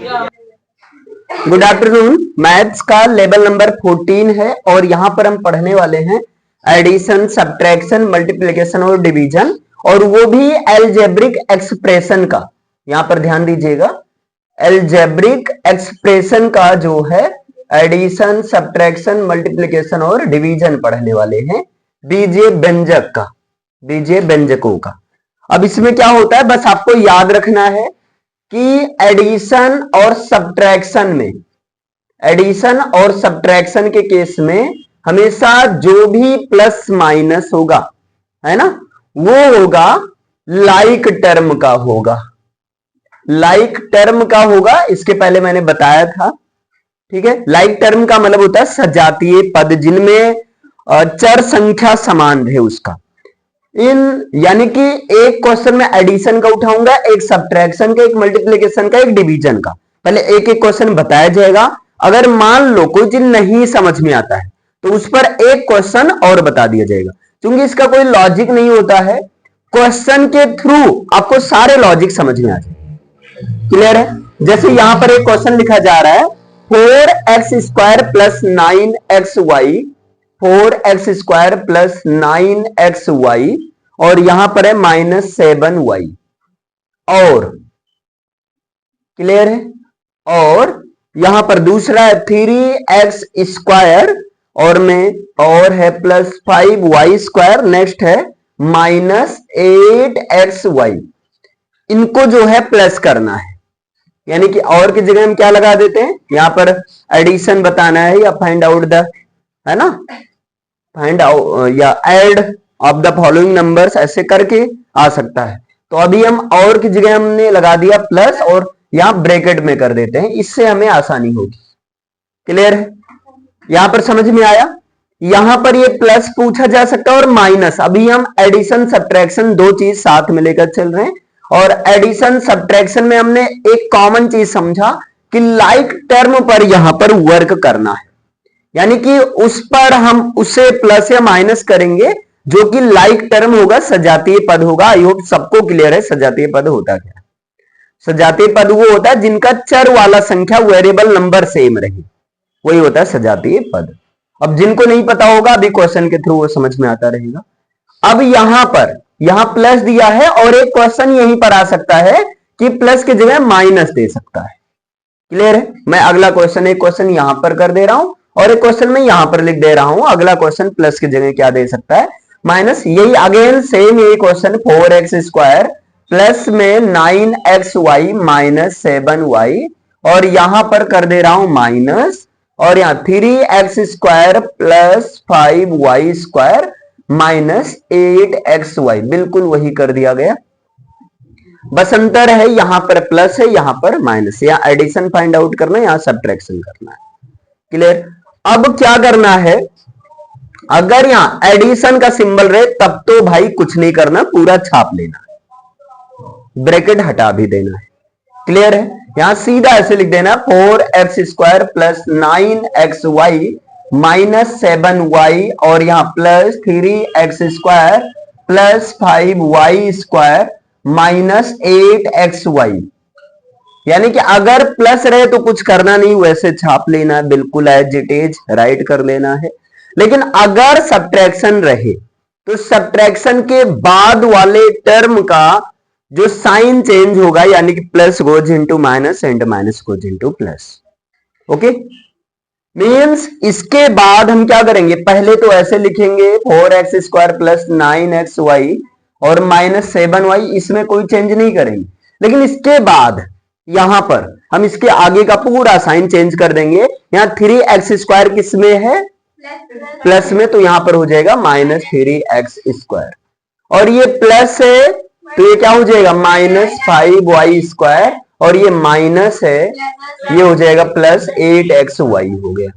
Good afternoon. Maths का level number 14 है और यहां पर हम पढ़ने वाले हैं एडिशन, सब्ट्रैक्शन, मल्टीप्लिकेशन और डिवीजन, और वो भी अलजेब्रिक एक्सप्रेशन का। यहां पर ध्यान दीजिएगा, अलजेब्रिक एक्सप्रेशन का जो है एडिशन, सब्ट्रैक्शन, मल्टीप्लिकेशन और डिवीजन पढ़ने वाले हैं, बीजे व्यंजक का, बीजे व्यंजकों का। अब इसमें क्या होता है, बस आपको याद रखना है कि एडिशन और सब्ट्रैक्शन में, एडिशन और सब्ट्रैक्शन के केस में हमेशा जो भी प्लस माइनस होगा, है ना, वो होगा लाइक टर्म का होगा, लाइक टर्म का होगा। इसके पहले मैंने बताया था, ठीक है। लाइक टर्म का मतलब होता है सजातीय पद जिनमें चर संख्या समान रहे उसका। यानी कि एक क्वेश्चन में एडिशन का उठाऊंगा, एक सब्ट्रैक्शन का, एक मल्टीप्लिकेशन का, एक डिवीजन का। पहले एक एक क्वेश्चन बताया जाएगा। अगर मान लो कोई चीज नहीं समझ में आता है तो उस पर एक क्वेश्चन और बता दिया जाएगा, क्योंकि इसका कोई लॉजिक नहीं होता है। क्वेश्चन के थ्रू आपको सारे लॉजिक समझ में आ जाए। क्लियर है? जैसे यहां पर एक क्वेश्चन लिखा जा रहा है 4x² plus 9xy, 4x² plus 9xy, और यहां पर है -7y। और क्लियर है? और यहां पर दूसरा है 3x² और में और है +5y²। नेक्स्ट है -8xy। इनको जो है प्लस करना है, यानी कि और की जगह हम क्या लगा देते हैं, यहां पर एडिशन बताना है या फाइंड आउट द, है ना, फाइंड आउट या add of the following numbers, ऐसे करके आ सकता है। तो अभी हम और की जगह हमने लगा दिया प्लस और यहां ब्रैकेट में कर देते हैं, इससे हमें आसानी होगी। क्लियर है? यहां पर समझ में आया? यहां पर ये प्लस पूछा जा सकता है और माइनस। अभी हम एडिशन सब्ट्रैक्शन दो चीज साथ में लेकर चल रहे हैं, और एडिशन सब्ट्रैक्शन में हमने एक कॉमन चीज समझा कि लाइक टर्म पर यहां पर वर्क करना है, यानी कि उस पर हम उसे प्लस या माइनस करेंगे जो कि लाइक टर्म होगा, सजातीय पद होगा। आई होप सबको क्लियर है सजातीय पद होता क्या है। सजातीय पद वो होता है जिनका चर वाला संख्या, वेरिएबल नंबर सेम रहे, वही होता है सजातीय पद। अब जिनको नहीं पता होगा अभी क्वेश्चन के थ्रू वो समझ में आता रहेगा। अब यहां प्लस दिया है और एक क्वेश्चन यहीं पर आ सकता है कि प्लस की जगह माइनस दे सकता है। क्लियर है? मैं अगला क्वेश्चन, एक क्वेश्चन यहां पर कर दे रहा हूं और एक क्वेश्चन मैं यहां पर लिख दे रहा हूं। अगला क्वेश्चन प्लस की जगह क्या दे सकता है, माइनस। यही अगेन सेम यही क्वेश्चन 4x² प्लस में 9xy -7y, और यहां पर कर दे रहा हूं माइनस, और यहां 3x² प्लस 5y² -8xy, बिल्कुल वही कर दिया गया। बस अंतर है, यहां पर प्लस है, यहां पर माइनस। यहां एडिशन फाइंड आउट करना है, यहां सब्ट्रैक्शन करना है। क्लियर? अब क्या करना है, अगर यहां एडिशन का सिंबल रहे तब तो भाई कुछ नहीं करना, पूरा छाप लेना है, ब्रैकेट हटा भी देना है। क्लियर है? यहां सीधा ऐसे लिख देना 4x² प्लस 9xy -7y, और यहां plus 3x² plus 5y² -8xy। यानी कि अगर प्लस रहे तो कुछ करना नहीं, वैसे छाप लेना है, बिल्कुल एज इट इज राइट कर लेना है। लेकिन अगर सब्ट्रैक्शन रहे तो सब्ट्रैक्शन के बाद वाले टर्म का जो साइन चेंज होगा, यानी कि plus goes into minus and minus goes into plus. Okay, means इसके बाद हम क्या करेंगे, पहले तो ऐसे लिखेंगे 4x² प्लस 9xy और -7y, इसमें कोई चेंज नहीं करेंगे। लेकिन इसके बाद यहां पर हम इसके आगे का पूरा साइन चेंज कर देंगे। यहां 3x² किसमें है, प्लस में, तो यहां पर हो जाएगा -3x², और ये प्लस है तो ये क्या हो जाएगा -5y², और ये माइनस है, ये हो जाएगा +8xy हो गया।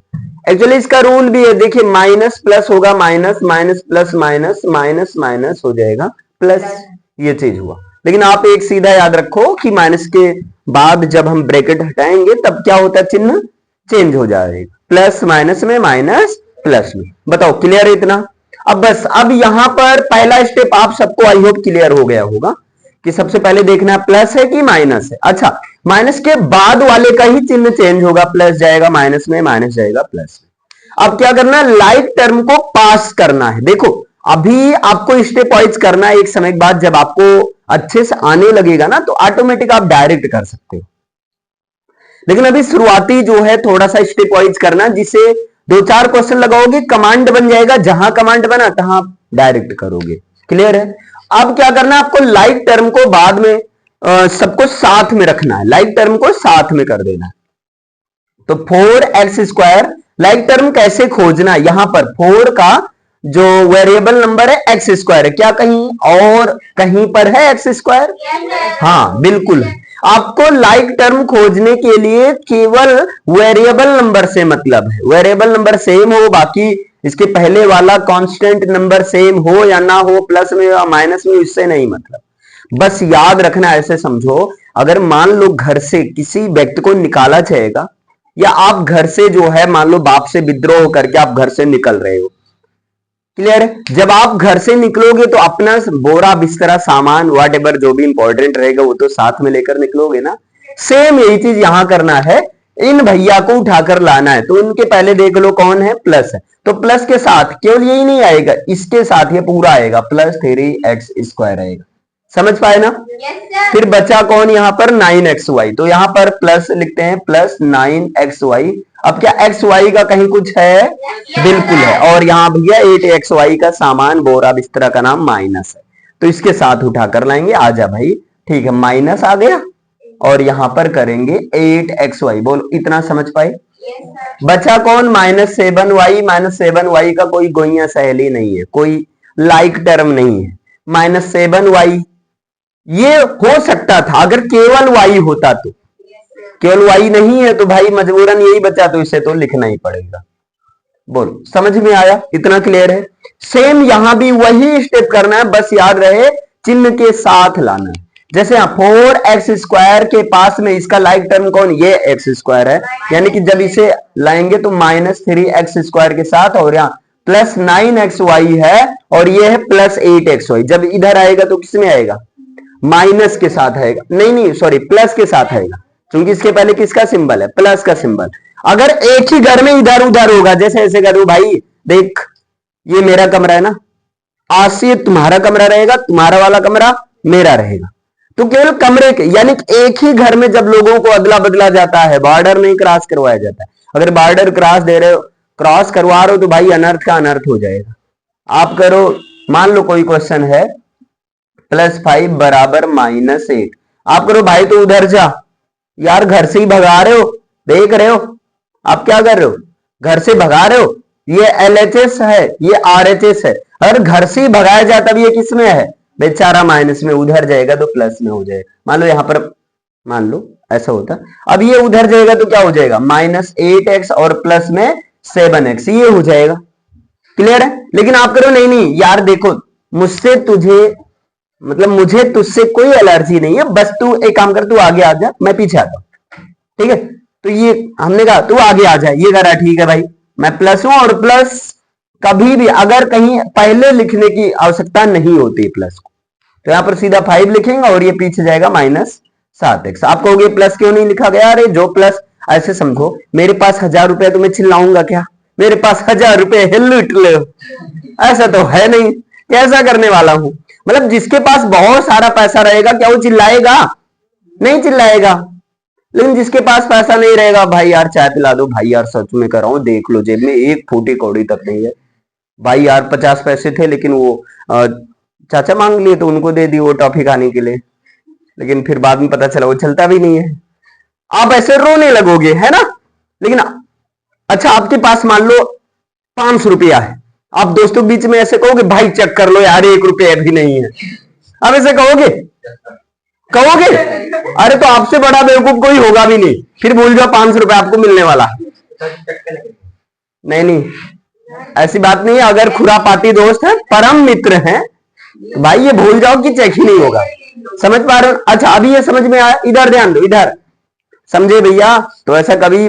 एक्चुअली इसका रूल भी है, देखिए माइनस प्लस होगा minus, minus plus minus, minus minus हो जाएगा प्लस, ये चीज हुआ। लेकिन आप एक सीधा याद रखो कि माइनस के बाद जब हम ब्रैकेट हटाएंगे तब क्या होता है, चिन्ह चेंज हो जाएगा, प्लस माइनस में माइनस प्लस में। बताओ क्लियर है इतना? अब बस, अब यहां पर पहला स्टेप आप सबको आई होप क्लियर हो गया होगा कि सबसे पहले देखना प्लस है कि माइनस है। अच्छा, माइनस के बाद वाले का ही चिन्ह चेंज होगा, प्लस जाएगा माइनस में, माइनस जाएगा प्लस में। अब क्या करना है, लाइक टर्म को पास करना है। देखो अभी आपको स्टेप वाइज करना है, एक समय के बाद जब आपको अच्छे से आने लगेगा ना तो ऑटोमेटिक आप डायरेक्ट कर सकते हो, लेकिन अभी शुरुआती जो है थोड़ा सा स्टेप वाइज करना, जिसे 2-4 क्वेश्चन लगाओगे कमांड बन जाएगा, जहां कमांड बना तहां डायरेक्ट करोगे। क्लियर है? अब क्या करना है, आपको लाइक टर्म को बाद में सबको साथ में रखना है, लाइक टर्म को साथ में कर देना है। तो 4x², लाइक टर्म कैसे खोजना है, यहां पर 4 का जो वेरिएबल नंबर है x² है, क्या कहीं और कहीं पर है x²? हाँ बिल्कुल। आपको लाइक टर्म खोजने के लिए केवल वेरिएबल नंबर से मतलब है, वेरिएबल नंबर सेम हो, बाकी इसके पहले वाला कांस्टेंट नंबर सेम हो या ना हो, प्लस में या माइनस में, इससे नहीं मतलब। बस याद रखना, ऐसे समझो, अगर मान लो घर से किसी व्यक्ति को निकाला जाएगा, या आप घर से जो है मान लो बाप से विद्रोह करके आप घर से निकल रहे हो, क्लियर है? जब आप घर से निकलोगे तो अपना बोरा बिस्तरा सामान वॉट एवर जो भी इंपॉर्टेंट रहेगा वो तो साथ में लेकर निकलोगे ना। सेम यही चीज यहां करना है, इन भैया को उठाकर लाना है, तो इनके पहले देख लो कौन है, प्लस है, तो प्लस के साथ केवल यही नहीं आएगा, इसके साथ ये पूरा आएगा, प्लस 3x² आएगा। समझ पाए ना? फिर बचा कौन यहाँ पर, 9xy, तो यहाँ पर प्लस लिखते हैं, प्लस 9xy। अब क्या xy का कहीं कुछ है? बिल्कुल है। और यहाँ भैया 8xy का सामान बोरा बिस्तरा का नाम माइनस है, तो इसके साथ उठाकर लाएंगे। आजा भाई, ठीक है, माइनस आ गया और यहां पर करेंगे 8xy। बोलो इतना समझ पाए? बचा कौन, -7y। -7y का कोई गोइया सहेली नहीं है, कोई लाइक टर्म नहीं है। -7y ये हो सकता था अगर केवल y होता, तो केवल y नहीं है तो भाई मजबूरन यही बचा, तो इसे तो लिखना ही पड़ेगा। बोलो समझ में आया? इतना क्लियर है? सेम यहां भी वही स्टेप करना है, बस याद रहे चिन्ह के साथ लाना है। जैसे यहाँ 4x² के पास में इसका लाइक टर्म कौन, ये x² है, यानी कि जब इसे लाएंगे तो -3x² के साथ, और यहाँ प्लस 9xy है और ये है प्लस 8xy। जब इधर आएगा तो किसमें आएगा, माइनस के साथ आएगा, नहीं सॉरी प्लस के साथ आएगा, क्योंकि इसके पहले किसका सिंबल है, प्लस का सिंबल। अगर एक ही घर में इधर उधर होगा, जैसे ऐसे करो भाई, देख ये मेरा कमरा है ना, आज से तुम्हारा कमरा रहेगा, तुम्हारा वाला कमरा मेरा रहेगा, तो केवल कमरे के, यानी एक ही घर में जब लोगों को अदला बदला जाता है, बॉर्डर नहीं क्रॉस करवाया जाता है। अगर बॉर्डर क्रॉस करवा रहे हो तो भाई अनर्थ का अनर्थ हो जाएगा। आप करो, मान लो कोई क्वेश्चन है +5 बराबर -8, आप करो भाई तो उधर जा, यार घर से ही भगा रहे हो, देख रहे हो आप क्या कर रहे हो, घर से भगा रहे हो। ये LHS है, ये RHS है, अगर घर से ही भगाया जाता भी ये किस में है, बेचारा माइनस में, उधर जाएगा तो प्लस में हो जाएगा। मान लो यहां पर, मान लो ऐसा होता, अब ये उधर जाएगा तो क्या हो जाएगा, -8x और प्लस में 7x, ये हो जाएगा। क्लियर है? लेकिन आप करो नहीं यार देखो, मुझसे तुझे मतलब मुझे तुझसे कोई एलर्जी नहीं है, बस तू एक काम कर, तू आगे आ जा, मैं पीछे आता हूं, ठीक है? तो ये हमने कहा तू आगे आ जाए, ये कह रहा ठीक है भाई मैं प्लस हूं, और प्लस कभी भी अगर कहीं पहले लिखने की आवश्यकता नहीं होती प्लस को, तो यहां पर सीधा 5 लिखेंगे और ये पीछे जाएगा -7x। आप कहोगे प्लस क्यों नहीं लिखा गया? अरे जो प्लस, ऐसे समझो मेरे पास 1000 रुपए, तो मैं चिल्लाऊंगा क्या, मेरे पास 1000 रुपए है, लूट लो, ऐसा तो है नहीं, कैसा करने वाला हूं। मतलब जिसके पास बहुत सारा पैसा रहेगा क्या वो चिल्लाएगा? नहीं चिल्लाएगा। लेकिन जिसके पास पैसा नहीं रहेगा, भाई यार चाय पिला दो, भाई यार सच में कर रहा हूं, देख लो जेब में एक फूटी कौड़ी तक नहीं है, भाई यार 50 पैसे थे लेकिन वो चाचा मांग लिए तो उनको दे दी वो टॉफी खाने के लिए, लेकिन फिर बाद में पता चला वो चलता भी नहीं है। आप ऐसे रोने लगोगे, है ना? लेकिन अच्छा आपके पास मान लो 500 रुपया है, आप दोस्तों के बीच में ऐसे कहोगे भाई चेक कर लो यार 1 रुपया भी नहीं है, आप ऐसे कहोगे? अरे तो आपसे बड़ा बेवकूफ कोई होगा भी नहीं, फिर भूल जाओ 500 रुपया आपको मिलने वाला। नहीं ऐसी बात नहीं है, अगर खुरापाती दोस्त है, परम मित्र हैं, भाई ये भूल जाओ कि चेक ही नहीं होगा। समझ पा रहे हो? अच्छा अभी ये समझ में आया, इधर ध्यान दो, इधर समझे भैया? तो ऐसा कभी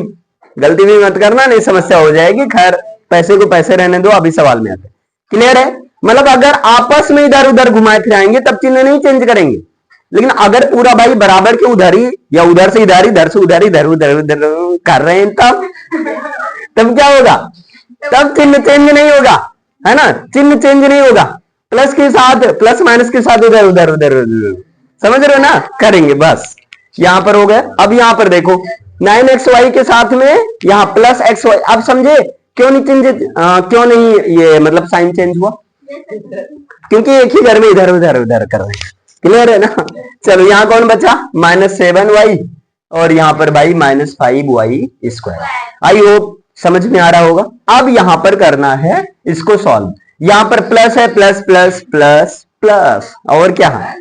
गलती भी मत करना, नहीं समस्या हो जाएगी। खैर पैसे को पैसे रहने दो, अभी सवाल में आते। क्लियर है? मतलब अगर आपस में इधर उधर घुमाए फिराएंगे तब चिन्ह नहीं चेंज करेंगे, लेकिन अगर पूरा भाई बराबर के उधर ही या उधर से इधर से उधर उधर कर रहे हैं तब क्या होगा? तब चिन्ह चेंज नहीं होगा, है ना, चिन्ह चेंज नहीं होगा। प्लस के साथ प्लस माइनस के साथ उधर उधर उधर समझ रहे हो ना, करेंगे बस। यहां पर हो गया। अब यहां पर देखो 9xy के साथ में यहाँ प्लस xy, अब समझे क्यों नहीं चेंज, क्यों नहीं ये मतलब साइन चेंज हुआ? क्योंकि एक ही घर में इधर उधर उधर कर रहे हैं। क्लियर है ना? चलो यहाँ कौन बचा? -7y और यहाँ पर भाई -5y²। आई होप समझ में आ रहा होगा। अब यहां पर करना है इसको सॉल्व। यहां पर प्लस है, प्लस प्लस प्लस प्लस और क्या है?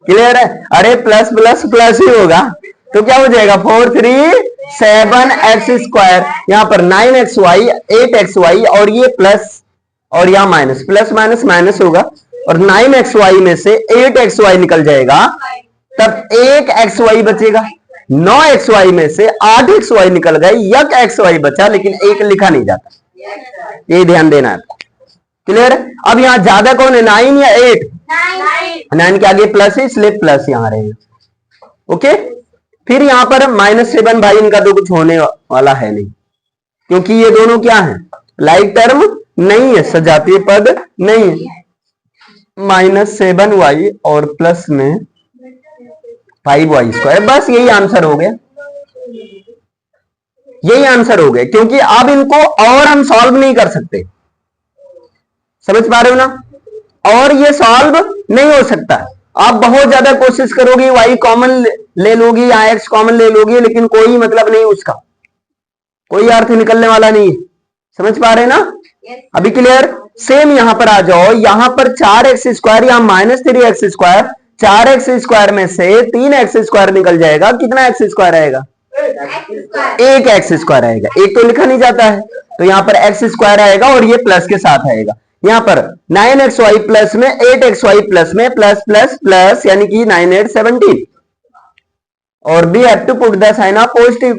क्लियर है? अरे प्लस प्लस प्लस ही होगा तो क्या हो जाएगा? 4 3 7x²। यहाँ पर 9xy 8xy और ये प्लस और यहाँ माइनस, प्लस माइनस माइनस होगा और 9xy में से 8xy निकल जाएगा, तब 1xy बचेगा। 9xy में से 8xy निकल गए, एक xy बचा लेकिन एक लिखा नहीं जाता, ये ध्यान देना है। क्लियर है? अब यहाँ ज्यादा कौन है, 9 या 8? 9 के आगे प्लस है इसलिए प्लस यहां रहेगा। ओके, फिर यहां पर -7 भाई इनका तो कुछ होने वाला है नहीं, क्योंकि ये दोनों क्या है, लाइक टर्म नहीं है, सजातीय पद नहीं है। -7y और प्लस में 5y², बस यही आंसर हो गया, यही आंसर हो गया। क्योंकि अब इनको और हम सॉल्व नहीं कर सकते, समझ पा रहे हो ना? और ये सॉल्व नहीं हो सकता। आप बहुत ज्यादा कोशिश करोगे, y कॉमन ले लोगी या x कॉमन ले लोगी, लेकिन कोई मतलब नहीं उसका, कोई अर्थ निकलने वाला नहीं है। समझ पा रहे हैं ना? अभी क्लियर? सेम यहां पर आ जाओ, यहां पर 4x², यहां -3x², 4x² में से 3x² निकल जाएगा, कितना x² आएगा? एक x² आएगा, एक तो लिखा नहीं जाता है तो यहां पर x² आएगा और ये प्लस के साथ आएगा। यहां पर 9xy प्लस में 8xy प्लस में प्लस प्लस प्लस, यानी कि 9 8 17 और we have to put the sign of positive,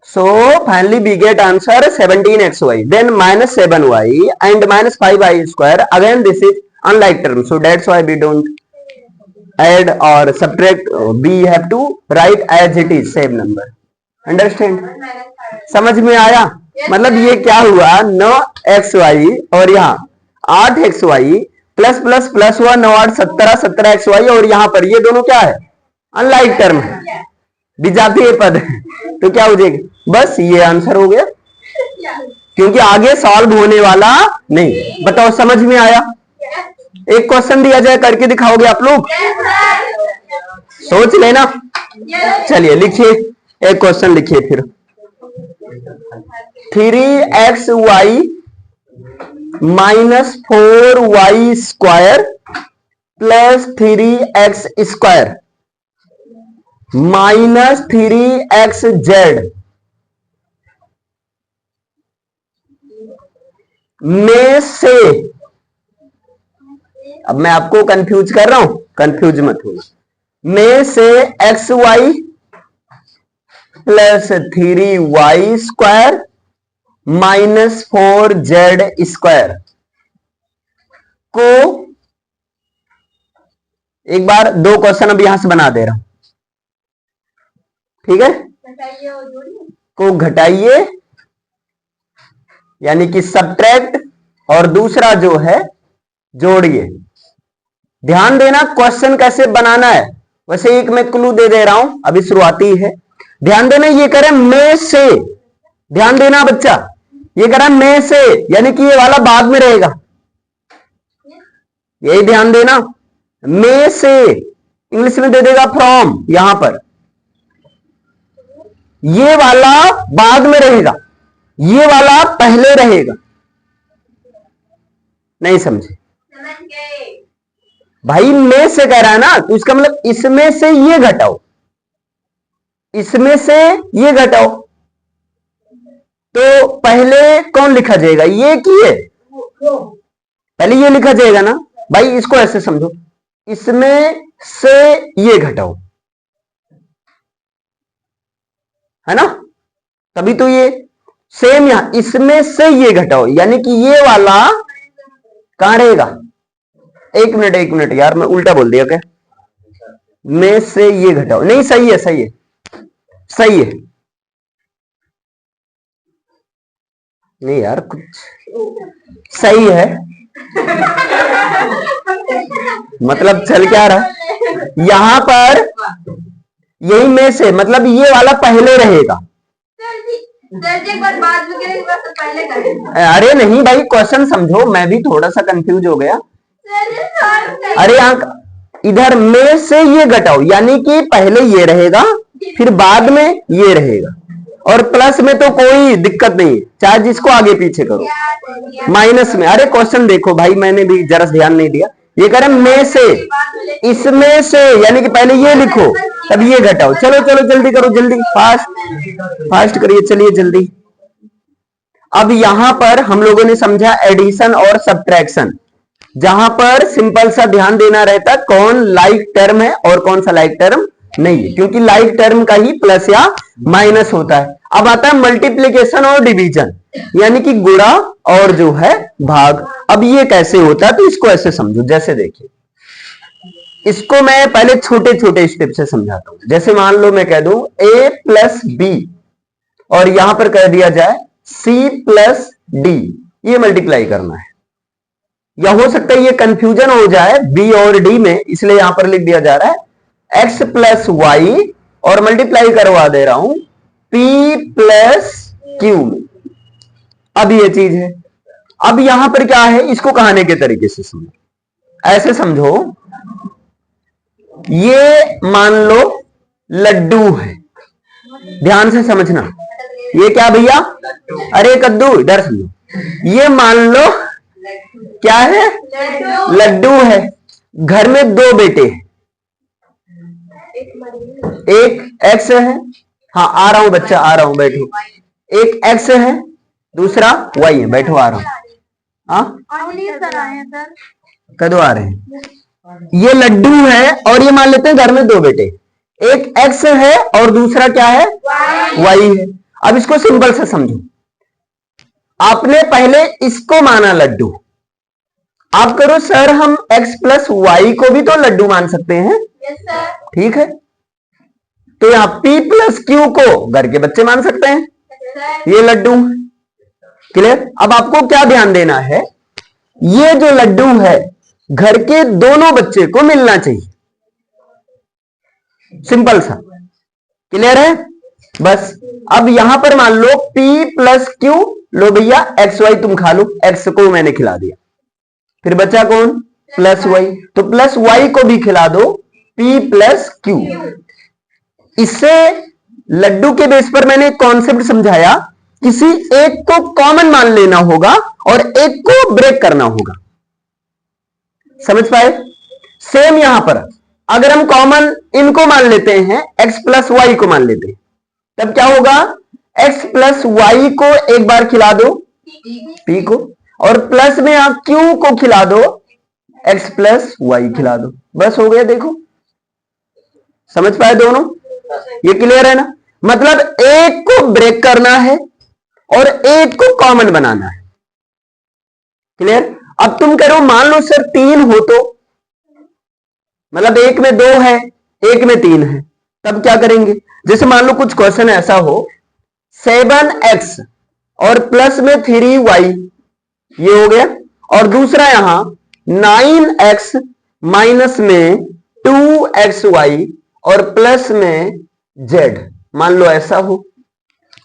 so finally we get answer 17xy, then -7y and -5y². Again this is unlike term, so that's why we don't add or subtract, we have to write as it is, same number. Understand? समझ में आया? मतलब ये क्या हुआ, 9xy और यहाँ 8xy plus plus plus हुआ, 9 8 17 17xy और यहाँ पर ये दोनों क्या है, अनलाइक टर्म है, विजातीय पद है, तो क्या हो जाएगा? बस ये आंसर हो गया, क्योंकि आगे सॉल्व होने वाला नहीं। बताओ समझ में आया? एक क्वेश्चन दिया जाए, करके दिखाओगे आप लोग? सोच लेना। चलिए लिखिए, एक क्वेश्चन लिखिए फिर। 3xy -4y² plus 3x² -3xz में से, अब मैं आपको कंफ्यूज कर रहा हूं, कंफ्यूज मत होना, में से xy प्लस 3y² -4z² को, एक बार दो क्वेश्चन अब यहां से बना दे रहा हूं, ठीक है? को घटाइए यानी कि सब्ट्रैक्ट, और दूसरा जो है जोड़िए। ध्यान देना क्वेश्चन कैसे बनाना है, वैसे एक मैं क्लू दे रहा हूं, अभी शुरुआती है। ध्यान देना, ये करें में से, ध्यान देना बच्चा, ये करें में से, यानी कि ये वाला बाद में रहेगा, यही ध्यान देना। में से इंग्लिश में दे देगा फ्रॉम, यहां पर ये वाला बाद में रहेगा, ये वाला पहले रहेगा। नहीं समझे भाई? में से कह रहा है ना, तो इसका मतलब इसमें से ये घटाओ, इसमें से ये घटाओ, तो पहले कौन लिखा जाएगा, ये कि ये? पहले ये लिखा जाएगा ना भाई, इसको ऐसे समझो, इसमें से ये घटाओ, है ना, तभी तो ये सेम। यहां इसमें से ये घटाओ, यानी कि ये वाला कहां रहेगा? एक मिनट यार, मैं उल्टा बोल दिया क्या? में से ये घटाओ, नहीं सही है, सही है, सही है, नहीं यार कुछ सही है, मतलब चल क्या रहा यहां पर, यही में से मतलब ये वाला पहले रहेगा। बाद में पहले करें। अरे नहीं भाई, क्वेश्चन समझो, मैं भी थोड़ा सा कंफ्यूज हो गया। अरे इधर में से ये घटाओ, यानी कि पहले ये रहेगा फिर बाद में ये रहेगा, और प्लस में तो कोई दिक्कत नहीं है, चाहे जिसको आगे पीछे करो। माइनस में, अरे क्वेश्चन देखो भाई, मैंने भी जरा ध्यान नहीं दिया, ये करें में से, इसमें से, यानी कि पहले ये लिखो तब ये घटाओ। चलो चलो जल्दी करो, जल्दी फास्ट फास्ट करिए, चलिए जल्दी। अब यहां पर हम लोगों ने समझा एडिशन और सब्ट्रैक्शन, जहां पर सिंपल सा ध्यान देना रहता कौन लाइक टर्म है और कौन सा लाइक टर्म नहीं है, क्योंकि लाइक टर्म का ही प्लस या माइनस होता है। अब आता है मल्टीप्लीकेशन और डिवीजन, यानी कि गुणा और जो है भाग। अब ये कैसे होता है, तो इसको ऐसे समझो, जैसे देखिए, इसको मैं पहले छोटे छोटे स्टेप से समझाता हूं। जैसे मान लो मैं कह दूं a प्लस बी और यहां पर कह दिया जाए c प्लस डी, ये मल्टीप्लाई करना है। या हो सकता है ये कंफ्यूजन हो जाए b और d में, इसलिए यहां पर लिख दिया जा रहा है x प्लस वाई और मल्टीप्लाई करवा दे रहा हूं p प्लस क्यू में। अब ये चीज है, अब यहां पर क्या है, इसको कहानी के तरीके से समझो, ऐसे समझो, ये मान लो लड्डू है, ध्यान से समझना, ये क्या भैया, अरे कद्दू, इधर समझो, ये मान लो क्या है, लड्डू है। घर में दो बेटे हैं, एक एक्स है, हाँ आ रहा हूं बच्चा, आ रहा हूं, बैठो, एक एक्स है, दूसरा वाई है, बैठो आ रहा हूं, हाँ कदों आ रहे हैं। ये लड्डू है और ये मान लेते हैं घर में दो बेटे, एक एक्स है और दूसरा क्या है, वाई है। अब इसको सिंपल से समझो, आपने पहले इसको माना लड्डू, आप करो सर हम x प्लस वाई को भी तो लड्डू मान सकते हैं, ठीक है, तो यहां p प्लस क्यू को घर के बच्चे मान सकते हैं, ये लड्डू, क्लियर। अब आपको क्या ध्यान देना है, ये जो लड्डू है घर के दोनों बच्चे को मिलना चाहिए, सिंपल सा, क्लियर है बस। अब यहां पर मान लो p प्लस क्यू, लो भैया एक्स वाई तुम खा लो, एक्स को मैंने खिला दिया, फिर बचा कौन, प्लस वाई, तो प्लस वाई को भी खिला दो p प्लस क्यू। इससे लड्डू के बेस पर मैंने एक कॉन्सेप्ट समझाया, किसी एक को कॉमन मान लेना होगा और एक को ब्रेक करना होगा, समझ पाए। सेम यहां पर अगर हम कॉमन इनको मान लेते हैं, x प्लस वाई को मान लेते हैं, तब क्या होगा, x प्लस वाई को एक बार खिला दो p को, और प्लस में आप q को खिला दो, x प्लस वाई खिला दो, बस हो गया। देखो समझ पाए दोनों, ये क्लियर है ना, मतलब एक को ब्रेक करना है और एक को कॉमन बनाना है, क्लियर। अब तुम करो, मान लो सर 3 हो तो, मतलब एक में 2 है एक में 3 है, तब क्या करेंगे, जैसे मान लो कुछ क्वेश्चन ऐसा हो 7x और प्लस में 3y, ये हो गया, और दूसरा यहां 9x माइनस में 2xy और प्लस में z, मान लो ऐसा हो।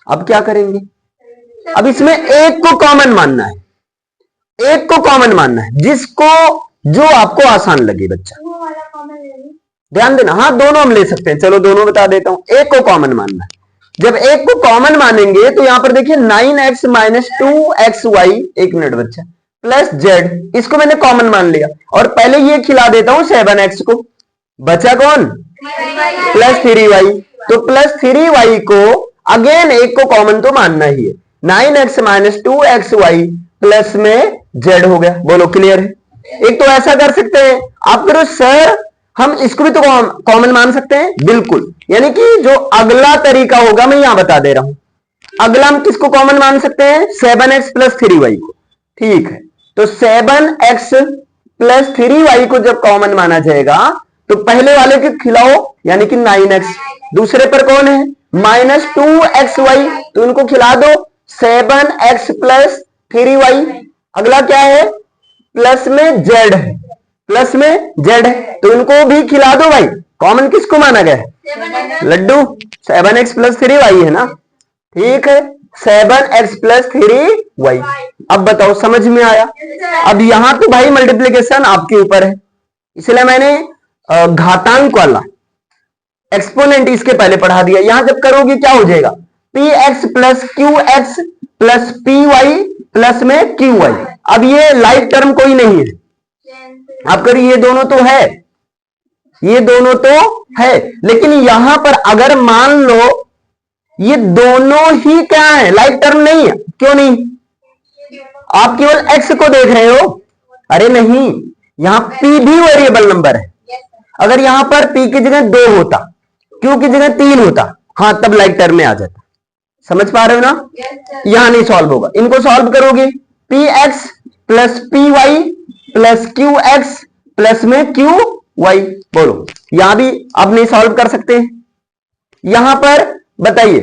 अब क्या करेंगे, अब इसमें एक को कॉमन मानना है, एक को कॉमन मानना है, जिसको जो आपको आसान लगे बच्चा, ध्यान देना, हाँ दोनों हम ले सकते हैं, चलो दोनों बता देता हूं। एक को कॉमन मानना है, जब एक को कॉमन मानेंगे तो यहां पर देखिए 9x माइनस 2xy, एक मिनट बच्चा, प्लस z, इसको मैंने कॉमन मान लिया, और पहले ये खिला देता हूं 7x को, बचा कौन, प्लस 3y, तो प्लस 3y को अगेन एक को कॉमन तो मानना ही है, 9x माइनस 2xy प्लस में z हो गया, बोलो क्लियर है। एक तो ऐसा कर सकते हैं, आप करो सर हम इसको भी तो कॉमन मान सकते हैं, बिल्कुल, यानी कि जो अगला तरीका होगा मैं यहां बता दे रहा हूं, अगला हम किसको कॉमन मान सकते हैं, 7x प्लस 3y को, ठीक है, तो 7x प्लस 3y को जब कॉमन माना जाएगा तो पहले वाले के खिलाओ यानी कि 9x। दूसरे पर कौन है -2xy, तो इनको खिला दो 7x प्लस 3y। अगला क्या है प्लस में z है, प्लस में z है, तो इनको भी खिला दो भाई। कॉमन किसको माना गया है लड्डू, 7x प्लस 3y है ना, ठीक है 7x प्लस 3y। अब बताओ समझ में आया। अब यहां तो भाई मल्टीप्लीकेशन आपके ऊपर है, इसलिए मैंने घातांक वाला एक्सपोनेंट इसके पहले पढ़ा दिया। यहां जब करोगे क्या हो जाएगा px plus qx plus py plus में qy। अब ये लाइक टर्म कोई नहीं है, आप करिए ये दोनों तो है, ये दोनों तो है, लेकिन यहां पर अगर मान लो ये दोनों ही क्या है लाइक टर्म नहीं है, क्यों नहीं, आप केवल x को देख रहे हो। अरे नहीं, यहां p भी वेरिएबल नंबर है। अगर यहां पर p की जगह 2 होता, q की जगह 3 होता, हाँ तब लाइक टर्म में आ जाता। समझ पा रहे हो ना, यहां नहीं सॉल्व होगा। इनको सॉल्व करोगे px plus py plus qx plus में qy। बोलो यहां भी अब नहीं सॉल्व कर सकते। यहां पर बताइए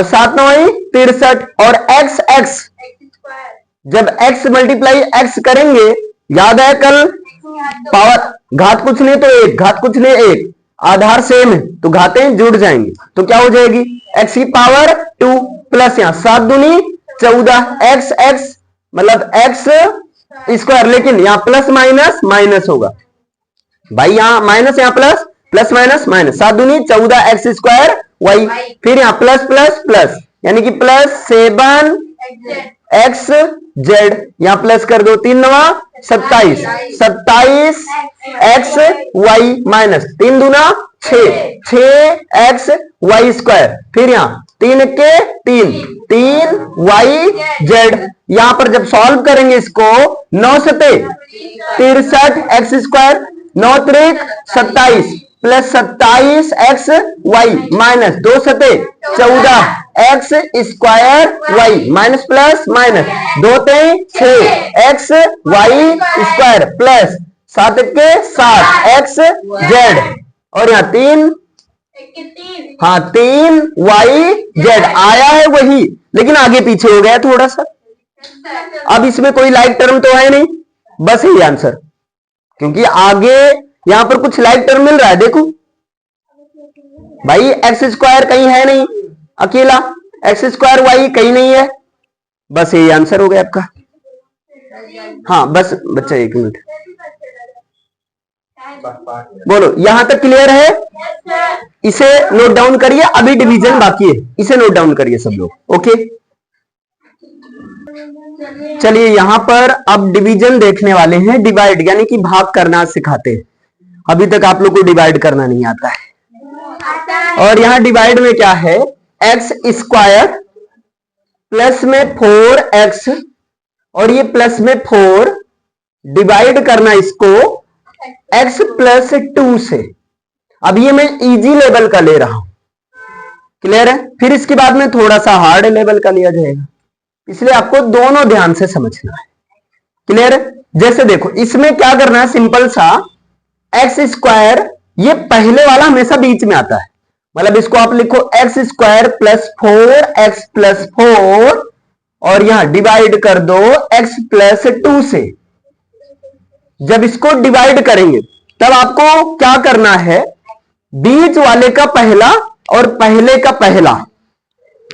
7 9 63 और x जब x मल्टीप्लाई x करेंगे, याद है कल पावर घात कुछ नहीं तो 1, घात कुछ नहीं 1, आधार सेम है तो घातें जुड़ जाएंगे, तो क्या हो जाएगी x की पावर 2 प्लस यहां 7 दूनी 14 x मतलब x स्क्वायर, लेकिन यहां प्लस माइनस माइनस होगा भाई, यहां माइनस यहां प्लस, प्लस माइनस माइनस, 7 दूनी 14 x स्क्वायर y, फिर यहां प्लस प्लस प्लस यानी कि प्लस 7 x z, यहां प्लस कर दो 3 9 27 27 x y माइनस 3 दूना 6 x y स्क्वायर, फिर यहां 3 के 3 3 y z। यहां पर जब सॉल्व करेंगे इसको 9 सते 63 x स्क्वायर, 9 त्रिक 27 प्लस 27 x y माइनस 2 सते 14 x square y minus plus minus 2 ते 6 x y स्क्वायर प्लस 7 के 7 x z, और यहाँ 3 हाँ 3 y z आया है वही, लेकिन आगे पीछे हो गया थोड़ा सा। अब इसमें कोई लाइक टर्म तो है नहीं, बस यही आंसर, क्योंकि आगे यहां पर कुछ लाइक टर्म मिल रहा है। देखो भाई एक्स स्क्वायर कहीं है नहीं, अकेला एक्स स्क्वायर वाई कहीं नहीं है, बस यही आंसर हो गया आपका। हाँ बस बच्चा 1 मिनट बोलो, यहां तक क्लियर है? इसे नोट डाउन करिए, अभी डिवीजन बाकी है, इसे नोट डाउन करिए सब लोग। ओके चलिए यहां पर अब डिवीजन देखने वाले हैं, डिवाइड यानी कि भाग करना सिखाते हैं। अभी तक आप लोग को डिवाइड करना नहीं आता है। और यहां डिवाइड में क्या है, एक्स स्क्वायर प्लस में 4x और ये प्लस में 4, डिवाइड करना इसको x प्लस 2 से। अब ये मैं इजी लेवल का ले रहा हूं, क्लियर है? फिर इसके बाद में थोड़ा सा हार्ड लेवल का लिया जाएगा, इसलिए आपको दोनों ध्यान से समझना है। क्लियर है? जैसे देखो इसमें क्या करना है, सिंपल सा एक्स स्क्वायर, ये पहले वाला हमेशा बीच में आता है, मतलब इसको आप लिखो x square plus 4x plus 4 और यहां डिवाइड कर दो x प्लस 2 से। जब इसको डिवाइड करेंगे तब आपको क्या करना है, बीच वाले का पहला और पहले का पहला,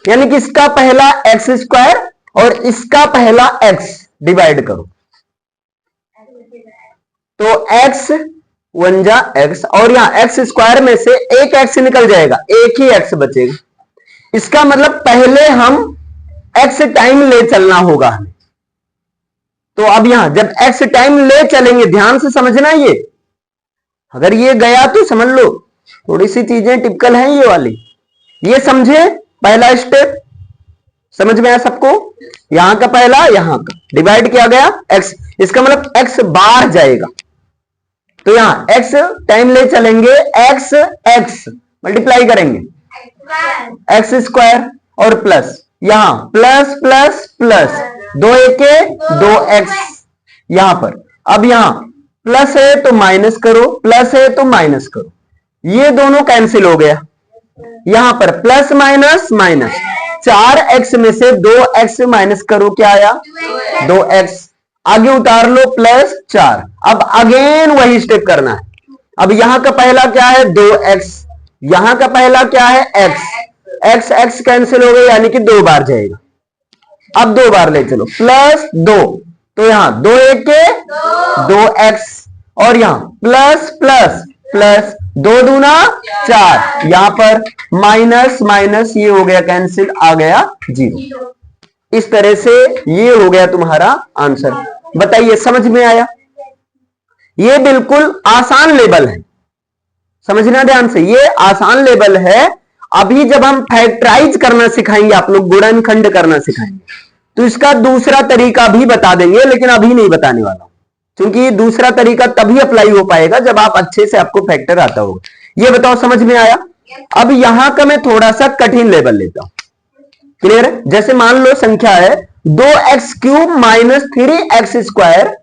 यानी कि इसका पहला एक्स स्क्वायर और इसका पहला x डिवाइड करो, तो x 1 जा x, और यहां x स्क्वायर में से एक x निकल जाएगा, एक ही x बचेगा। इसका मतलब पहले हम x टाइम ले चलना होगा हमें। तो अब यहां जब x टाइम ले चलेंगे, ध्यान से समझना, ये अगर ये गया तो समझ लो थोड़ी सी चीजें टिपिकल हैं ये वाली, ये समझे। पहला स्टेप समझ में आया सबको? यहां का पहला, यहां का डिवाइड किया गया x, इसका मतलब x बाहर जाएगा, तो यहां x टाइम ले चलेंगे, x मल्टीप्लाई करेंगे एक्स स्क्वायर और प्लस यहां प्लस प्लस प्लस 2 1 2x यहां पर। अब यहां प्लस है तो माइनस करो, प्लस है तो माइनस करो, ये दोनों कैंसिल हो गया। यहां पर प्लस माइनस माइनस, 4x में से 2x माइनस करो, क्या आया 2x, आगे उतार लो प्लस 4। अब अगेन वही स्टेप करना है। अब यहां का पहला क्या है 2x, यहां का पहला क्या है x, x कैंसिल हो गया यानी कि 2 बार जाएगा। अब 2 बार ले चलो प्लस 2, तो यहां 2 1 के 2x, और यहां प्लस प्लस प्लस 2 दूना 4, यहां पर माइनस माइनस, ये हो गया कैंसिल, आ गया 0। इस तरह से ये हो गया तुम्हारा आंसर। बताइए समझ में आया? ये बिल्कुल आसान लेवल है, समझना ध्यान से, ये आसान लेवल है। अभी जब हम फैक्टराइज करना सिखाएंगे, आप लोग गुणनखंड करना सिखाएंगे, तो इसका दूसरा तरीका भी बता देंगे, लेकिन अभी नहीं बताने वाला हूं, क्योंकि दूसरा तरीका तभी अप्लाई हो पाएगा जब आप अच्छे से, आपको फैक्टर आता होगा। ये बताओ समझ में आया? अब यहां का मैं थोड़ा सा कठिन लेवल लेता हूं, क्लियर है? जैसे मान लो संख्या है 2x cube minus 3x square,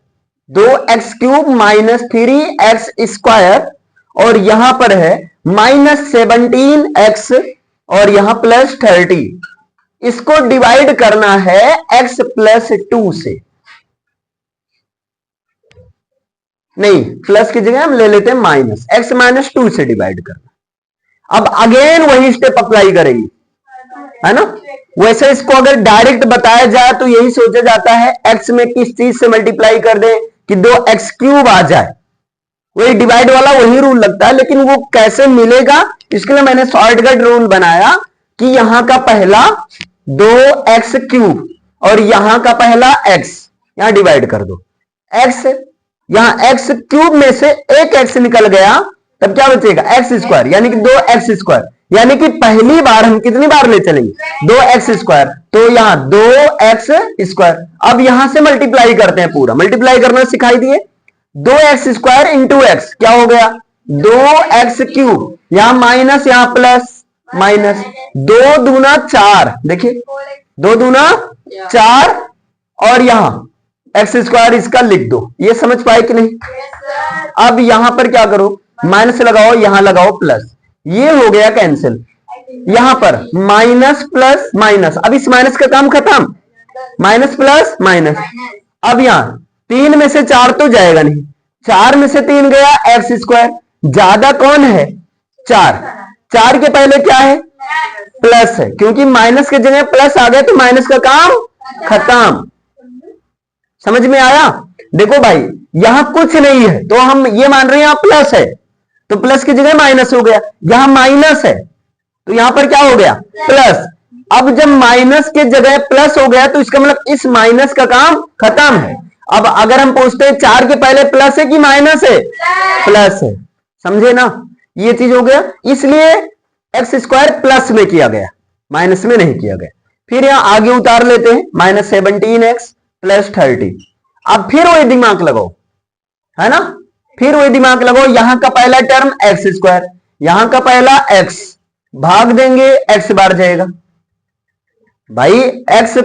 2x cube minus 3x square, और यहां पर है माइनस 17x और यहां प्लस 30। इसको डिवाइड करना है x प्लस 2 से, नहीं प्लस की जगह हम ले लेते हैं माइनस, x माइनस 2 से डिवाइड करना। अब अगेन वही स्टेप अप्लाई करेंगे, है ना? वैसे इसको अगर डायरेक्ट बताया जाए तो यही सोचा जाता है x में किस चीज से मल्टीप्लाई कर दें कि 2x क्यूब आ जाए, वही डिवाइड वाला वही रूल लगता है। लेकिन वो कैसे मिलेगा, इसके लिए मैंने शॉर्टकट रूल बनाया कि यहां का पहला 2x क्यूब और यहां का पहला x, यहां डिवाइड कर दो x, यहां x क्यूब में से एक x निकल गया, तब क्या बचेगा x स्क्वायर, यानी कि 2x स्क्वायर, यानी कि पहली बार हम कितनी बार ले चलेंगे 2x स्क्वायर, तो यहां 2x स्क्वायर। अब यहां से मल्टीप्लाई करते हैं, पूरा मल्टीप्लाई करना सिखाई दिए, 2x स्क्वायर इंटू एक्स, क्या हो गया 2x क्यूब, यहां माइनस यहां प्लस, माइनस 2 दूना 4, देखिए 2 दूना 4, और यहां एक्स स्क्वायर इसका लिख दो। ये समझ पाए कि नहीं? अब यहां पर क्या करो, माइनस लगाओ, यहां लगाओ प्लस, ये हो गया कैंसिल। यहां पर माइनस प्लस माइनस, अब इस माइनस का काम खत्म, माइनस प्लस माइनस। अब यहां 3 में से 4 तो जाएगा नहीं, 4 में से 3 गया एक्स स्क्वायर, ज्यादा कौन है 4, 4 के पहले क्या है प्लस है, क्योंकि माइनस के जगह प्लस आ गया तो माइनस का काम खत्म। समझ में आया? देखो भाई यहां कुछ नहीं है तो हम ये मान रहे हैं यहां प्लस है, तो प्लस की जगह माइनस हो गया, यहां माइनस है तो यहां पर क्या हो गया प्लस। अब जब माइनस के जगह प्लस हो गया तो इसका मतलब इस माइनस का काम खत्म है। अब अगर हम पूछते हैं 4 के पहले प्लस है कि माइनस है, प्लस है, समझे ना? ये चीज हो गया, इसलिए एक्स स्क्वायर प्लस में किया गया, माइनस में नहीं किया गया। फिर यहां आगे उतार लेते हैं, माइनस 17x प्लस 30। अब फिर वही दिमाग लगाओ, है ना? फिर वही दिमाग लगाओ, यहां का पहला टर्म एक्स स्क्वायर, यहां का पहला x, भाग देंगे x बार जाएगा भाई, x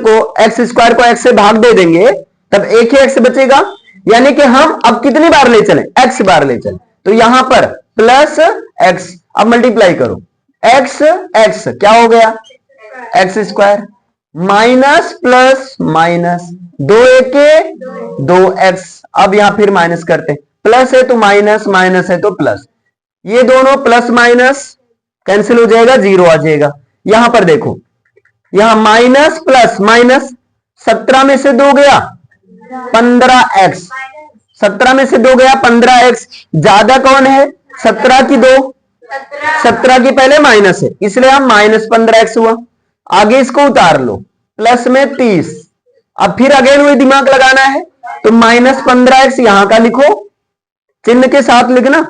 स्क्वायर को x से भाग दे देंगे तब एक ही x बचेगा, यानी कि हम अब कितनी बार ले चले x बार ले चले, तो यहां पर प्लस x, अब मल्टीप्लाई करो x क्या हो गया x square, minus plus minus, 2 1 के 2x, अब यहां फिर माइनस करते हैं, प्लस है तो माइनस, माइनस है तो प्लस, ये दोनों प्लस माइनस कैंसिल हो जाएगा, 0 आ जाएगा। यहां पर देखो, यहां माइनस प्लस माइनस, 17 में से 2 गया 15x, 17 में से 2 गया 15x, ज्यादा कौन है 17 की 2, 17 की पहले माइनस है इसलिए हम माइनस 15x हुआ। आगे इसको उतार लो, प्लस में 30, अब फिर अगेन वही दिमाग लगाना है, तो माइनस 15x यहां का लिखो, चिन्ह के साथ लिखना,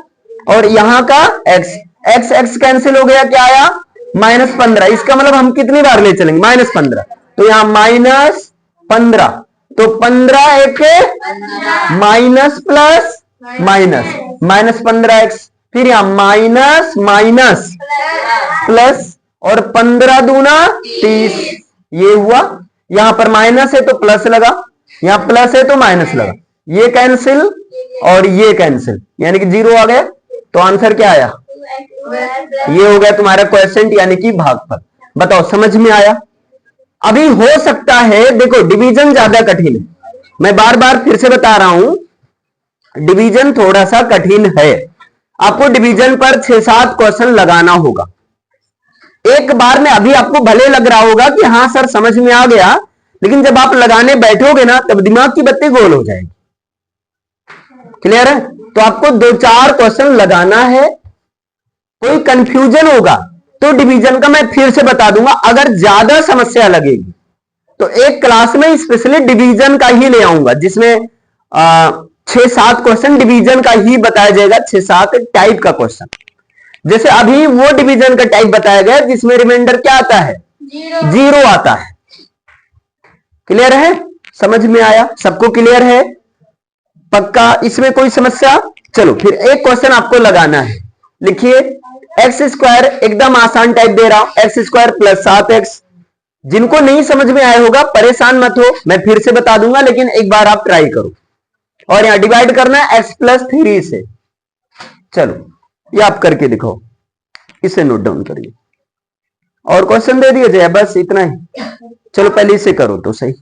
और यहां का x, x कैंसिल हो गया, क्या आया माइनस 15, इसका मतलब हम कितनी बार ले चलेंगे माइनस 15, तो यहां माइनस 15, तो 15 एक minus plus minus, minus 15x, फिर यहां माइनस माइनस प्लस, और 15 दूना 30, ये हुआ। यहां पर माइनस है तो प्लस लगा, यहां प्लस है तो माइनस लगा, ये कैंसिल और ये कैंसिल, यानी कि 0 आ गया। तो आंसर क्या आया? ये हो गया तुम्हारा क्वेश्चन यानी कि भागफल। बताओ समझ में आया? अभी हो सकता है, देखो डिवीजन ज्यादा कठिन है, मैं बार बार फिर से बता रहा हूं, डिवीजन थोड़ा सा कठिन है। आपको डिवीजन पर 6-7 क्वेश्चन लगाना होगा एक बार में। अभी आपको भले लग रहा होगा कि हाँ सर समझ में आ गया, लेकिन जब आप लगाने बैठोगे ना तब दिमाग की बत्ती गोल हो जाएगी। क्लियर है? तो आपको 2-4 क्वेश्चन लगाना है। कोई कंफ्यूजन होगा तो डिवीजन का मैं फिर से बता दूंगा। अगर ज्यादा समस्या लगेगी तो एक क्लास में स्पेशली डिवीजन का ही ले आऊंगा, जिसमें 6-7 क्वेश्चन डिवीजन का ही बताया जाएगा, 6-7 टाइप का क्वेश्चन। जैसे अभी वो डिवीजन का टाइप बताया गया जिसमें रिमाइंडर क्या आता है? 0 आता है। क्लियर है? समझ में आया? सबको क्लियर है? पक्का? इसमें कोई समस्या? चलो फिर एक क्वेश्चन आपको लगाना है। लिखिए x² एकदम आसान टाइप दे रहा हूं, x² + 7x। जिनको नहीं समझ में आया होगा परेशान मत हो, मैं फिर से बता दूंगा, लेकिन एक बार आप ट्राई करो। और यहां डिवाइड करना है x + 3 से। चलो ये आप करके दिखाओ, इसे नोट डाउन करिए। और क्वेश्चन दे दिया जाए, बस इतना ही। चलो पहले इसे करो तो सही।